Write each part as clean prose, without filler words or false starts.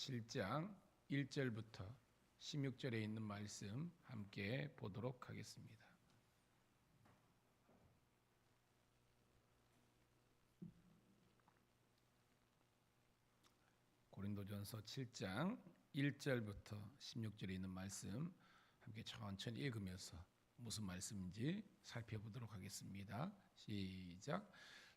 7장 1절부터 16절에 있는 말씀 함께 보도록 하겠습니다. 고린도전서 7장 1절부터 16절에 있는 말씀 함께 천천히 읽으면서 무슨 말씀인지 살펴보도록 하겠습니다. 시작.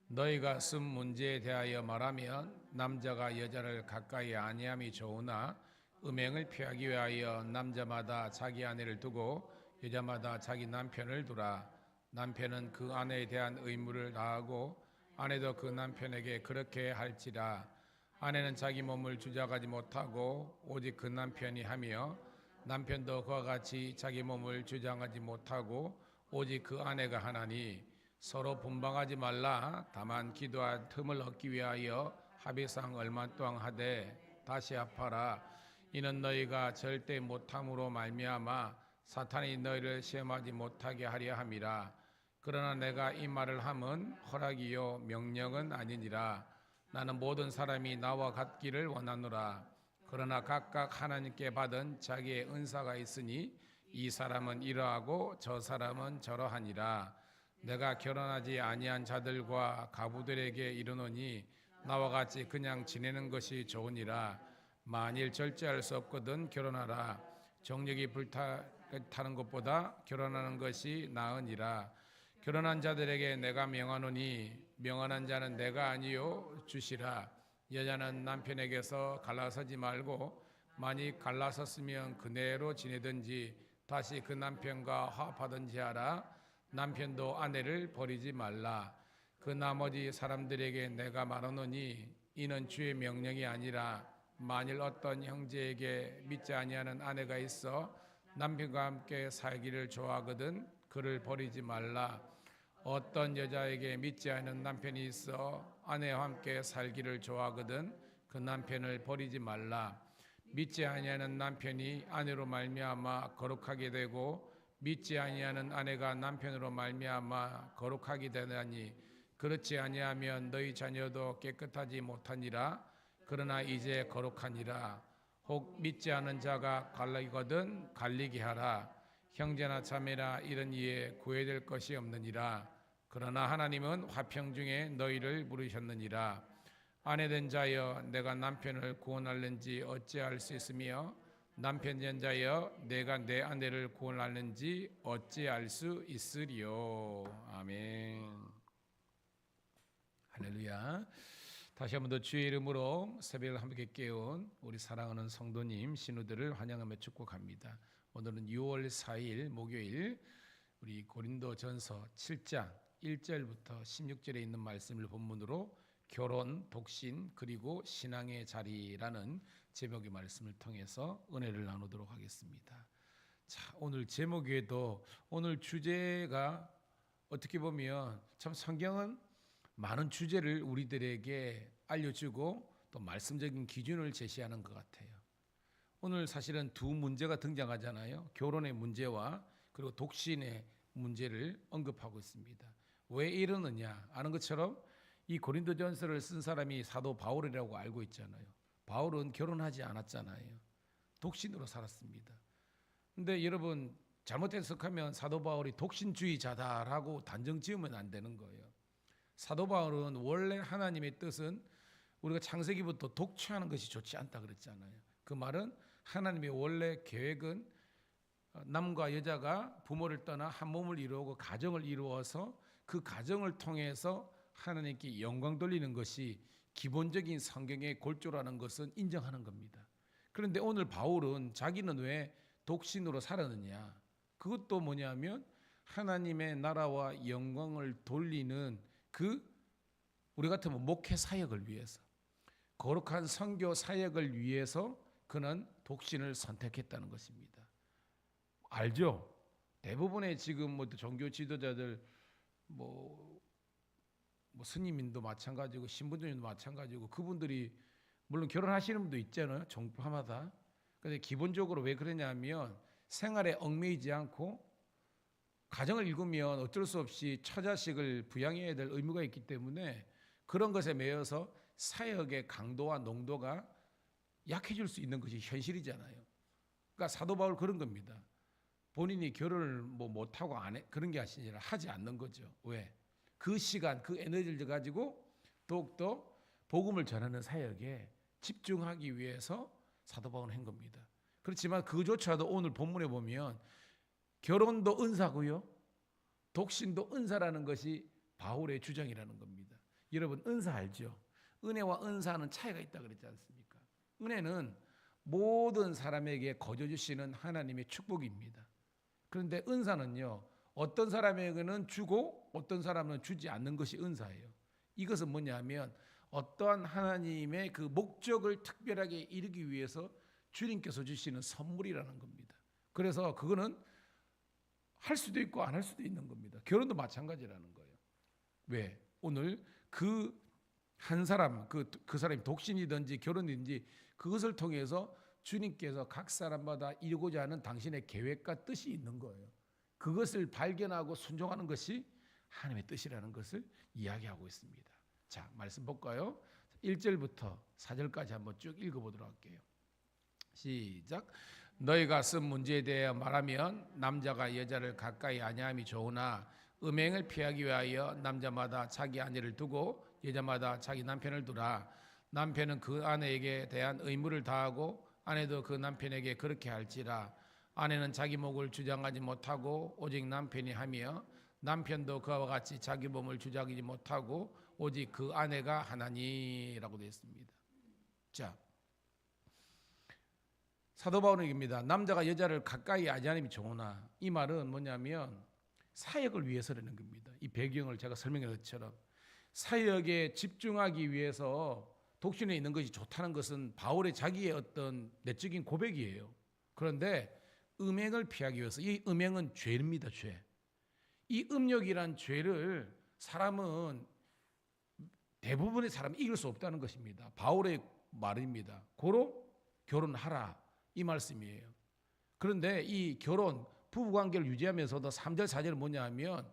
너희가 쓴 문제에 대하여 말하면 남자가 여자를 가까이 아니함이 좋으나 음행을 피하기 위하여 남자마다 자기 아내를 두고 여자마다 자기 남편을 두라. 남편은 그 아내에 대한 의무를 다하고 아내도 그 남편에게 그렇게 할지라. 아내는 자기 몸을 주장하지 못하고 오직 그 남편이 하며 남편도 그와 같이 자기 몸을 주장하지 못하고 오직 그 아내가 하나니 서로 분방하지 말라. 다만 기도할 틈을 얻기 위하여 합의상 얼마 동안 하되 다시 합하라. 이는 너희가 절대 못함으로 말미암아 사탄이 너희를 시험하지 못하게 하려 함이라. 그러나 내가 이 말을 함은 허락이요 명령은 아니니라. 나는 모든 사람이 나와 같기를 원하노라. 그러나 각각 하나님께 받은 자기의 은사가 있으니 이 사람은 이러하고 저 사람은 저러하니라. 내가 결혼하지 아니한 자들과 가부들에게 이르노니 나와 같이 그냥 지내는 것이 좋으니라. 만일 절제할 수 없거든 결혼하라. 정력이 불타는 것보다 결혼하는 것이 나으니라. 결혼한 자들에게 내가 명하노니 명하는 자는 내가 아니요 주시라. 여자는 남편에게서 갈라서지 말고 만일 갈라섰으면 그대로 지내든지 다시 그 남편과 화합하든지 하라. 남편도 아내를 버리지 말라. 그 나머지 사람들에게 내가 말하노니 이는 주의 명령이 아니라 만일 어떤 형제에게 믿지 아니하는 아내가 있어 남편과 함께 살기를 좋아하거든 그를 버리지 말라. 어떤 여자에게 믿지 않는 남편이 있어 아내와 함께 살기를 좋아하거든 그 남편을 버리지 말라. 믿지 아니하는 남편이 아내로 말미암아 거룩하게 되고 믿지 아니하는 아내가 남편으로 말미암아 거룩하게 되나니 그렇지 아니하면 너희 자녀도 깨끗하지 못하니라. 그러나 이제 거룩하니라. 혹 믿지 않은 자가 갈리거든 갈리게 하라. 형제나 자매나 이런 이에 구애될 것이 없느니라. 그러나 하나님은 화평 중에 너희를 부르셨느니라. 아내된 자여 내가 남편을 구원할는지 어찌할 수 있으며 남편된 자여 내가 내 아내를 구원할는지 어찌할 수 있으리요. 아멘. 할렐루야. 다시 한번 더 주의 이름으로 새벽을 함께 깨운 우리 사랑하는 성도님 신우들을 환영하며 축복합니다. 오늘은 6월 4일 목요일 우리 고린도전서 7장 1절부터 16절에 있는 말씀을 본문으로 결혼, 독신, 그리고 신앙의 자리라는 제목의 말씀을 통해서 은혜를 나누도록 하겠습니다. 자, 오늘 제목에도 오늘 주제가 어떻게 보면 참 성경은 많은 주제를 우리들에게 알려주고 또 말씀적인 기준을 제시하는 것 같아요. 오늘 사실은 두 문제가 등장하잖아요. 결혼의 문제와 그리고 독신의 문제를 언급하고 있습니다. 왜 이러느냐 아는 것처럼 이 고린도전서를 쓴 사람이 사도 바울이라고 알고 있잖아요. 바울은 결혼하지 않았잖아요. 독신으로 살았습니다. 근데 여러분 잘못 해석하면 사도 바울이 독신주의자다라고 단정 지으면 안 되는 거예요. 사도 바울은 원래 하나님의 뜻은 우리가 창세기부터 독취하는 것이 좋지 않다 그랬잖아요. 그 말은 하나님의 원래 계획은 남과 여자가 부모를 떠나 한 몸을 이루고 가정을 이루어서 그 가정을 통해서 하나님께 영광 돌리는 것이 기본적인 성경의 골조라는 것은 인정하는 겁니다. 그런데 오늘 바울은 자기는 왜 독신으로 살았느냐? 그것도 뭐냐면 하나님의 나라와 영광을 돌리는 그 우리 같으면 목회 사역을 위해서 거룩한 선교 사역을 위해서 그는 독신을 선택했다는 것입니다. 알죠? 대부분의 지금 뭐 종교 지도자들 뭐 스님인도 마찬가지고 신부님도 마찬가지고 그분들이 물론 결혼하시는 분도 있잖아요. 종파마다. 근데 기본적으로 왜 그러냐면 생활에 얽매이지 않고 가정을 이루면 어쩔 수 없이 처자식을 부양해야 될 의무가 있기 때문에 그런 것에 매여서 사역의 강도와 농도가 약해질 수 있는 것이 현실이잖아요. 그러니까 사도 바울 그런 겁니다. 본인이 결혼을 뭐 못하고 안 해, 그런 게 아니라 하지 않는 거죠. 왜? 그 시간, 그 에너지를 가지고 더욱더 복음을 전하는 사역에 집중하기 위해서 사도 바울은 한 겁니다. 그렇지만 그조차도 오늘 본문에 보면 결혼도 은사고요, 독신도 은사라는 것이 바울의 주장이라는 겁니다. 여러분 은사 알죠? 은혜와 은사는 차이가 있다 그랬지 않습니까? 은혜는 모든 사람에게 거저 주시는 하나님의 축복입니다. 그런데 은사는요, 어떤 사람에게는 주고 어떤 사람은 주지 않는 것이 은사예요. 이것은 뭐냐면 어떠한 하나님의 그 목적을 특별하게 이루기 위해서 주님께서 주시는 선물이라는 겁니다. 그래서 그거는 할 수도 있고 안 할 수도 있는 겁니다. 결혼도 마찬가지라는 거예요. 왜? 오늘 그 한 사람, 그 사람이 독신이든지 결혼이든지 그것을 통해서 주님께서 각 사람마다 이루고자 하는 당신의 계획과 뜻이 있는 거예요. 그것을 발견하고 순종하는 것이 하나님의 뜻이라는 것을 이야기하고 있습니다. 자, 말씀 볼까요? 1절부터 4절까지 한번 쭉 읽어보도록 할게요. 시작. 너희가 쓴 문제에 대해 말하면 남자가 여자를 가까이 아니함이 좋으나 음행을 피하기 위하여 남자마다 자기 아내를 두고 여자마다 자기 남편을 두라. 남편은 그 아내에게 대한 의무를 다하고 아내도 그 남편에게 그렇게 할지라. 아내는 자기 목을 주장하지 못하고 오직 남편이 하며 남편도 그와 같이 자기 몸을 주장하지 못하고 오직 그 아내가 하나니라고 되어 있습니다. 자, 사도 바울은 얘기입니다. 남자가 여자를 가까이 하지 않으면 좋으나, 이 말은 뭐냐면 사역을 위해서라는 겁니다. 이 배경을 제가 설명한 것처럼 사역에 집중하기 위해서 독신에 있는 것이 좋다는 것은 바울의 자기의 어떤 내적인 고백이에요. 그런데 음행을 피하기 위해서, 이 음행은 죄입니다. 죄. 이 음욕이란 죄를 사람은, 대부분의 사람은 이길 수 없다는 것입니다. 바울의 말입니다. 고로 결혼하라, 이 말씀이에요. 그런데 이 결혼, 부부관계를 유지하면서도 3절 4절은 뭐냐 하면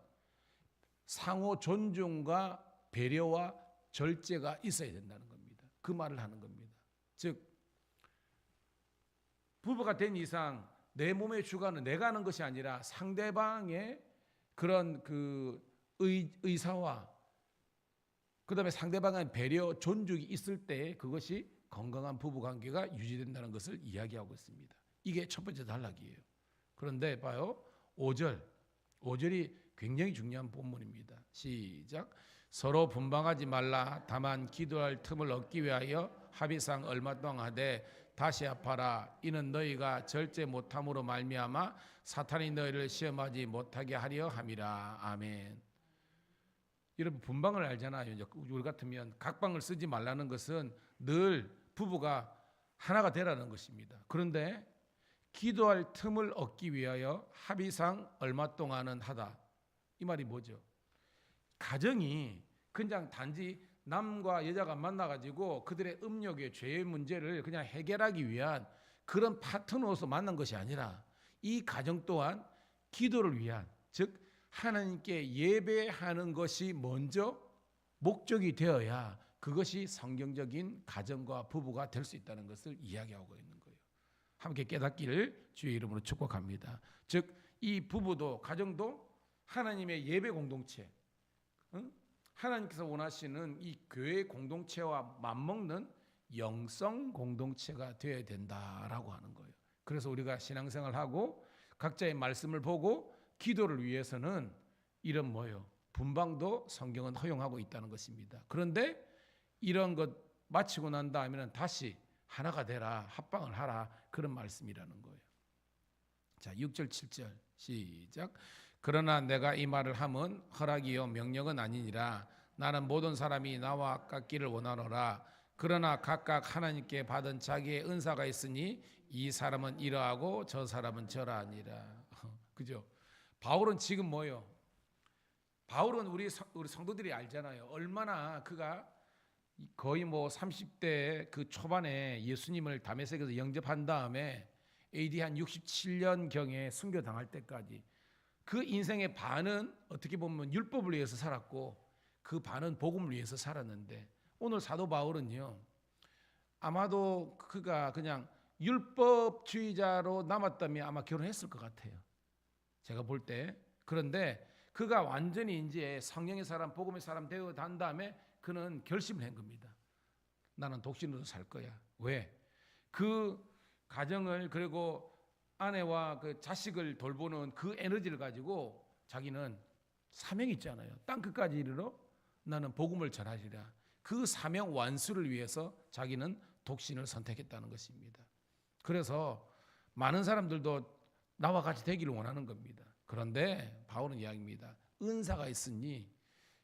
상호 존중과 배려와 절제가 있어야 된다는 겁니다. 그 말을 하는 겁니다. 즉 부부가 된 이상 내 몸의 주관은 내가 하는 것이 아니라 상대방의 그런 그 의사와 그다음에 상대방의 배려, 존중이 있을 때 그것이 건강한 부부관계가 유지된다는 것을 이야기하고 있습니다. 이게 첫 번째 단락이에요. 그런데 봐요. 5절이 굉장히 중요한 본문입니다. 시작. 서로 분방하지 말라. 다만 기도할 틈을 얻기 위하여 합의상 얼마 동안 하되 다시 합하라. 이는 너희가 절제 못함으로 말미암아 사탄이 너희를 시험하지 못하게 하려 함이라. 아멘. 여러분 분방을 알잖아요. 우리 같으면 각방을 쓰지 말라는 것은 늘 부부가 하나가 되라는 것입니다. 그런데 기도할 틈을 얻기 위하여 합의상 얼마 동안은 하다. 이 말이 뭐죠? 가정이 그냥 단지 남과 여자가 만나가지고 그들의 음욕의 죄의 문제를 그냥 해결하기 위한 그런 파트너로서 만난 것이 아니라 이 가정 또한 기도를 위한, 즉 하나님께 예배하는 것이 먼저 목적이 되어야 그것이 성경적인 가정과 부부가 될 수 있다는 것을 이야기하고 있는 거예요. 함께 깨닫기를 주의 이름으로 축복합니다. 즉 이 부부도 가정도 하나님의 예배 공동체, 하나님께서 원하시는 이 교회 공동체와 맞먹는 영성 공동체가 되어야 된다라고 하는 거예요. 그래서 우리가 신앙생활하고 각자의 말씀을 보고 기도를 위해서는 이런 뭐요? 분방도 성경은 허용하고 있다는 것입니다. 그런데 이런 것 마치고 난 다음에는 다시 하나가 되라, 합방을 하라, 그런 말씀이라는 거예요. 자, 6절 7절 시작. 그러나 내가 이 말을 함은 허락이요 명령은 아니니라. 나는 모든 사람이 나와 같기를 원하노라. 그러나 각각 하나님께 받은 자기의 은사가 있으니 이 사람은 이러하고 저 사람은 저러하니라. 그죠? 바울은 지금 뭐요? 바울은 우리 성도들이 알잖아요. 얼마나 그가 거의 뭐 30대 그 초반에 예수님을 다메섹에서 영접한 다음에 AD 한 67년경에 순교당할 때까지 그 인생의 반은 어떻게 보면 율법을 위해서 살았고 그 반은 복음을 위해서 살았는데, 오늘 사도 바울은요 아마도 그가 그냥 율법주의자로 남았다면 아마 결혼했을 것 같아요. 제가 볼 때. 그런데 그가 완전히 이제 성령의 사람, 복음의 사람 되어 단 다음에 그는 결심을 한 겁니다. 나는 독신으로 살 거야. 왜? 그 가정을 그리고 아내와 그 자식을 돌보는 그 에너지를 가지고 자기는 사명이 있잖아요. 땅 끝까지 이르러 나는 복음을 전하리라. 그 사명 완수를 위해서 자기는 독신을 선택했다는 것입니다. 그래서 많은 사람들도 나와 같이 되기를 원하는 겁니다. 그런데 바울은 이야기입니다. 은사가 있으니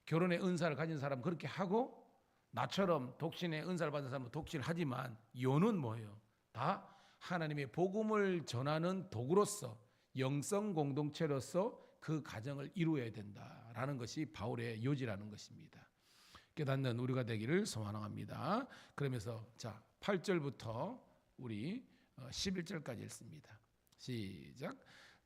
결혼의 은사를 가진 사람은 그렇게 하고 나처럼 독신의 은사를 받은 사람은 독신을 하지만 요는 뭐예요? 다 하나님의 복음을 전하는 도구로서 영성 공동체로서 그 가정을 이루어야 된다라는 것이 바울의 요지라는 것입니다. 깨닫는 우리가 되기를 소원합니다. 그러면서 자 8절부터 우리 11절까지 읽습니다. 시작.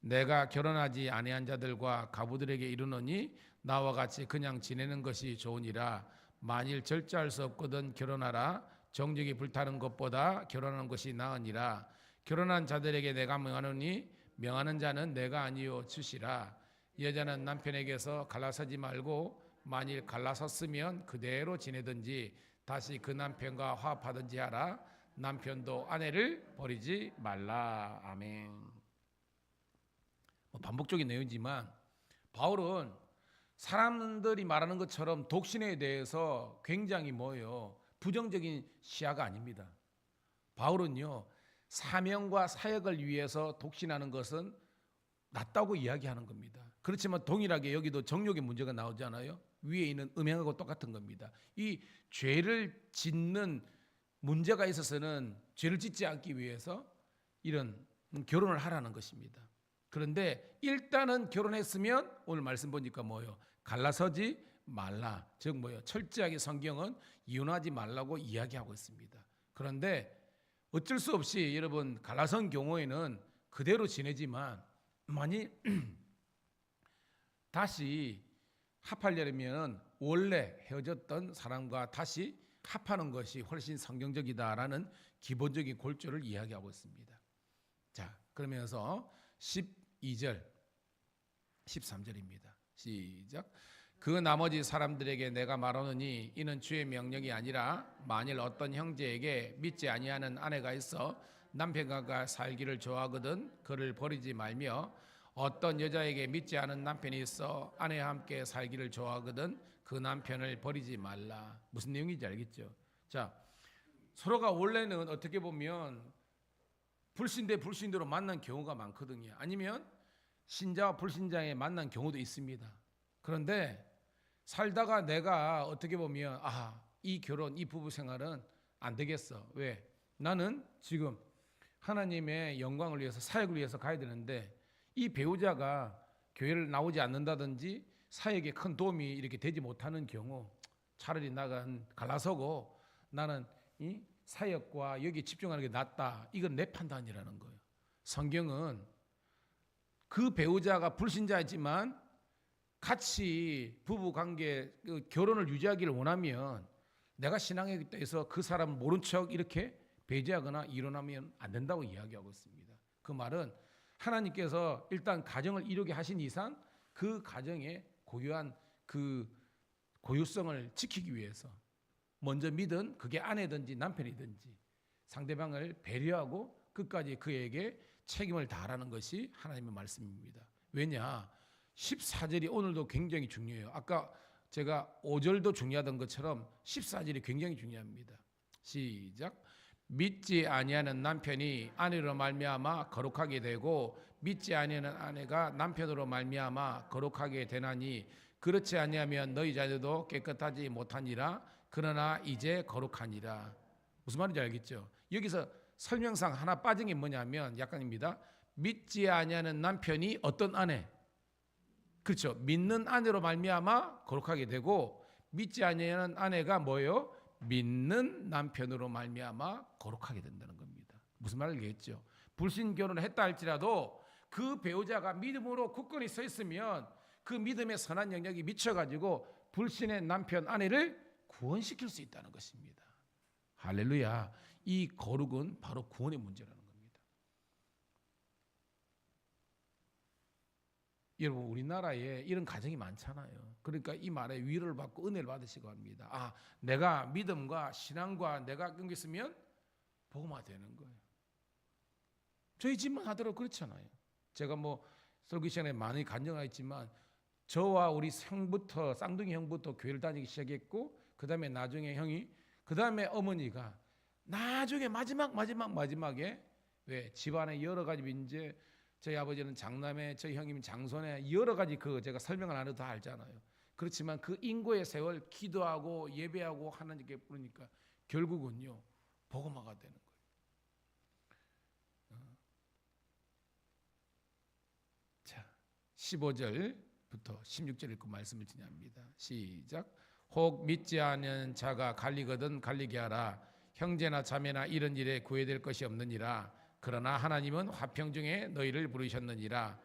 내가 결혼하지 아니한 자들과 가부들에게 이르노니 나와 같이 그냥 지내는 것이 좋으니라. 만일 절제할 수 없거든 결혼하라. 정직이 불타는 것보다 결혼하는 것이 나으니라. 결혼한 자들에게 내가 명하노니 명하는 자는 내가 아니요 주시라. 여자는 남편에게서 갈라서지 말고 만일 갈라섰으면 그대로 지내든지 다시 그 남편과 화합하든지 하라. 남편도 아내를 버리지 말라. 아멘. 반복적인 내용이지만 바울은 사람들이 말하는 것처럼 독신에 대해서 굉장히 뭐예요? 부정적인 시야가 아닙니다. 바울은요, 사명과 사역을 위해서 독신하는 것은 낫다고 이야기하는 겁니다. 그렇지만 동일하게 여기도 정욕의 문제가 나오잖아요. 위에 있는 음행하고 똑같은 겁니다. 이 죄를 짓는 문제가 있어서는 죄를 짓지 않기 위해서 이런 결혼을 하라는 것입니다. 그런데 일단은 결혼했으면 오늘 말씀 보니까 뭐예요? 갈라서지 말라. 즉 뭐예요? 철저하게 성경은 이혼하지 말라고 이야기하고 있습니다. 그런데 어쩔 수 없이 여러분 갈라선 경우에는 그대로 지내지만 만일 다시 합하려면 원래 헤어졌던 사람과 다시 합하는 것이 훨씬 성경적이다라는 기본적인 골조를 이야기하고 있습니다. 자, 그러면서 12절, 13절입니다. 시작. 그 나머지 사람들에게 내가 말하노니 이는 주의 명령이 아니라 만일 어떤 형제에게 믿지 아니하는 아내가 있어 남편과 살기를 좋아하거든 그를 버리지 말며 어떤 여자에게 믿지 않은 남편이 있어 아내와 함께 살기를 좋아하거든 그 남편을 버리지 말라. 무슨 내용인지 알겠죠? 자, 서로가 원래는 어떻게 보면 불신 대 불신대로 만난 경우가 많거든요. 아니면 신자와 불신자에 만난 경우도 있습니다. 그런데 살다가 내가 어떻게 보면 이 결혼, 이 부부 생활은 안 되겠어. 왜? 나는 지금 하나님의 영광을 위해서 사역을 위해서 가야 되는데 이 배우자가 교회를 나오지 않는다든지 사역에 큰 도움이 이렇게 되지 못하는 경우 차라리 나간 갈라서고 나는 이 사역과 여기 집중하는 게 낫다. 이건 내 판단이라는 거예요. 성경은 그 배우자가 불신자이지만 같이 부부 관계 결혼을 유지하기를 원하면 내가 신앙에 대해서 그 사람을 모른 척 이렇게 배제하거나 이혼하면 안 된다고 이야기하고 있습니다. 그 말은 하나님께서 일단 가정을 이루게 하신 이상 그 가정의 고유한 그 고유성을 지키기 위해서 먼저 믿은 그게 아내든지 남편이든지 상대방을 배려하고 끝까지 그에게 책임을 다하라는 것이 하나님의 말씀입니다. 왜냐? 14절이 오늘도 굉장히 중요해요. 아까 제가 5절도 중요하던 것처럼 14절이 굉장히 중요합니다. 시작. 믿지 아니하는 남편이 아내로 말미암아 거룩하게 되고 믿지 아니하는 아내가 남편으로 말미암아 거룩하게 되나니 그렇지 아니하면 너희 자녀도 깨끗하지 못하니라. 그러나 이제 거룩하니라. 무슨 말인지 알겠죠? 여기서 설명상 하나 빠진 게 뭐냐면 약간입니다. 믿지 아니하는 남편이 어떤 아내? 그렇죠. 믿는 아내로 말미암아 거룩하게 되고 믿지 아니하는 아내가 뭐예요? 믿는 남편으로 말미암아 거룩하게 된다는 겁니다. 무슨 말을 알겠죠? 불신 결혼을 했다 할지라도 그 배우자가 믿음으로 굳건히 서 있으면 그 믿음의 선한 영역이 미쳐가지고 불신의 남편 아내를 구원시킬 수 있다는 것입니다. 할렐루야. 이 거룩은 바로 구원의 문제라는 겁니다. 여러분, 우리나라에 이런 가정이 많잖아요. 그러니까 이 말에 위로를 받고 은혜를 받으시고 합니다. 아, 내가 믿음과 신앙과 내가 끊겨 있으면 복음화 되는 거예요. 저희 집만 하더라도 그렇잖아요. 제가 뭐 설교 시간에 많이 간증하였지만 저와 우리 형부터, 쌍둥이 형부터 교회를 다니기 시작했고, 그 다음에 나중에 형이, 그 다음에 어머니가, 나중에 마지막에 왜 집안에 여러 가지 문제, 저희 아버지는 장남에, 저희 형님은 장손에, 여러 가지 제가 설명을 안 해도 다 알잖아요. 그렇지만 그 인고의 세월 기도하고 예배하고 하나님께 부르니까 결국은요 복음화가 되는 거예요. 15절부터 16절 읽고 말씀을 진행합니다. 시작. 혹 믿지 않은 자가 갈리거든 갈리게 하라. 형제나 자매나 이런 일에 구애될 것이 없느니라. 그러나 하나님은 화평 중에 너희를 부르셨느니라.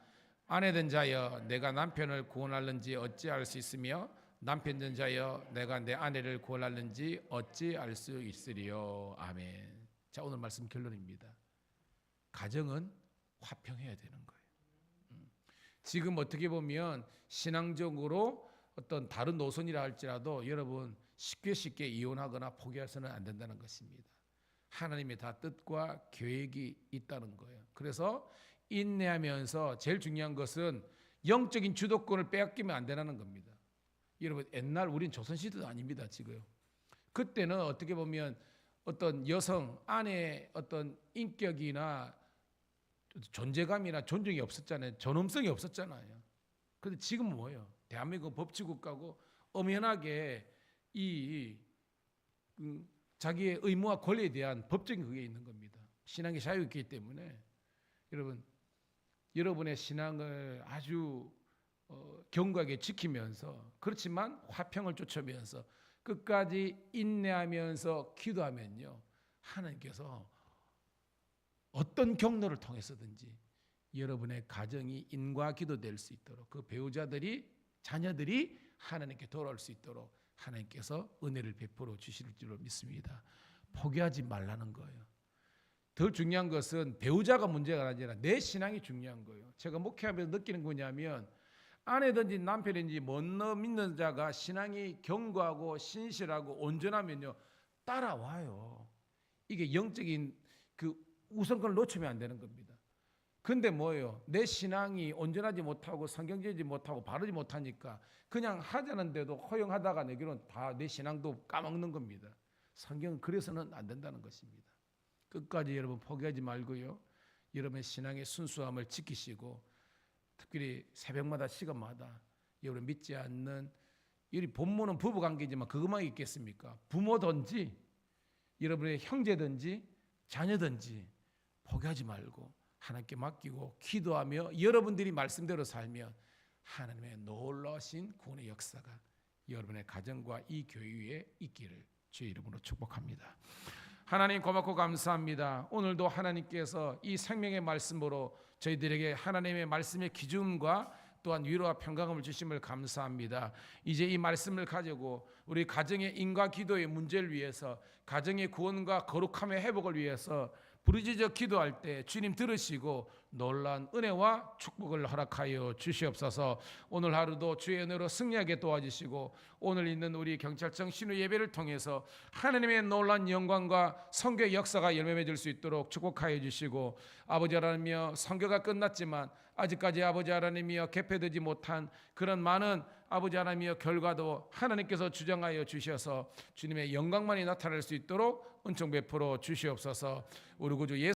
아내된 자여 내가 남편을 구원할는지 어찌 알 수 있으며 남편된 자여 내가 내 아내를 구원할는지 어찌 알 수 있으리요. 아멘. 자, 오늘 말씀 결론입니다. 가정은 화평해야 되는 거예요. 지금 어떻게 보면 신앙적으로 어떤 다른 노선이라 할지라도 여러분 쉽게 이혼하거나 포기해서는 안 된다는 것입니다. 하나님의 다 뜻과 계획이 있다는 거예요. 그래서 인내하면서 제일 중요한 것은 영적인 주도권을 빼앗기면 안 되는 겁니다. 여러분, 옛날 우린 조선시대도 아닙니다. 지금 그때는 어떻게 보면 어떤 여성 아내의 어떤 인격이나 존재감이나 존중이 없었잖아요. 존엄성이 없었잖아요. 그런데 지금은 뭐예요? 대한민국 법치국가고 엄연하게 이 자기의 의무와 권리에 대한 법적인 그게 있는 겁니다. 신앙의 자유가 있기 때문에 여러분의 신앙을 아주 견고하게 지키면서, 그렇지만 화평을 쫓으면서 끝까지 인내하면서 기도하면요, 하나님께서 어떤 경로를 통해서든지 여러분의 가정이 인과 기도될 수 있도록, 그 배우자들이, 자녀들이 하나님께 돌아올 수 있도록 하나님께서 은혜를 베풀어 주실 줄로 믿습니다. 포기하지 말라는 거예요. 더 중요한 것은 배우자가 문제가 아니라 내 신앙이 중요한 거예요. 제가 목회하면서 느끼는 거냐면, 아내든지 남편인지 못 믿는 자가 신앙이 견고하고 신실하고 온전하면요 따라와요. 이게 영적인 우선권을 놓치면 안 되는 겁니다. 근데 뭐예요? 내 신앙이 온전하지 못하고 성경지지 못하고 바르지 못하니까 그냥 하자는데도 허용하다가 내게로는 다 내 신앙도 까먹는 겁니다. 성경은 그래서는 안 된다는 것입니다. 끝까지 여러분 포기하지 말고요, 여러분의 신앙의 순수함을 지키시고, 특별히 새벽마다 시간마다 여러분 믿지 않는, 이 본문은 부부관계지만 그것만 있겠습니까? 부모든지 여러분의 형제든지 자녀든지 포기하지 말고 하나님께 맡기고 기도하며 여러분들이 말씀대로 살면 하나님의 놀라우신 구원의 역사가 여러분의 가정과 이 교회 위에 있기를 주의 이름으로 축복합니다. 하나님 고맙고 감사합니다. 오늘도 하나님께서 이 생명의 말씀으로 저희들에게 하나님의 말씀의 기준과 또한 위로와 평강함을 주심을 감사합니다. 이제 이 말씀을 가지고 우리 가정의 인과 기도의 문제를 위해서, 가정의 구원과 거룩함의 회복을 위해서 부르짖어 기도할 때 주님 들으시고 놀라운 은혜와 축복을 허락하여 주시옵소서. 오늘 하루도 주의 은혜로 승리하게 도와주시고, 오늘 있는 우리 경찰청 신우 예배를 통해서 하나님의 놀라운 영광과 선교의 역사가 열매 맺을 수 있도록 축복하여 주시고, 아버지 하나님이여, 선교가 끝났지만 아직까지 아버지 하나님이여 개폐되지 못한 그런 많은 아버지 하나님이여 결과도 하나님께서 주장하여 주셔서 주님의 영광만이 나타날 수 있도록 은총 베풀어 주시옵소서. 우리 구주 예수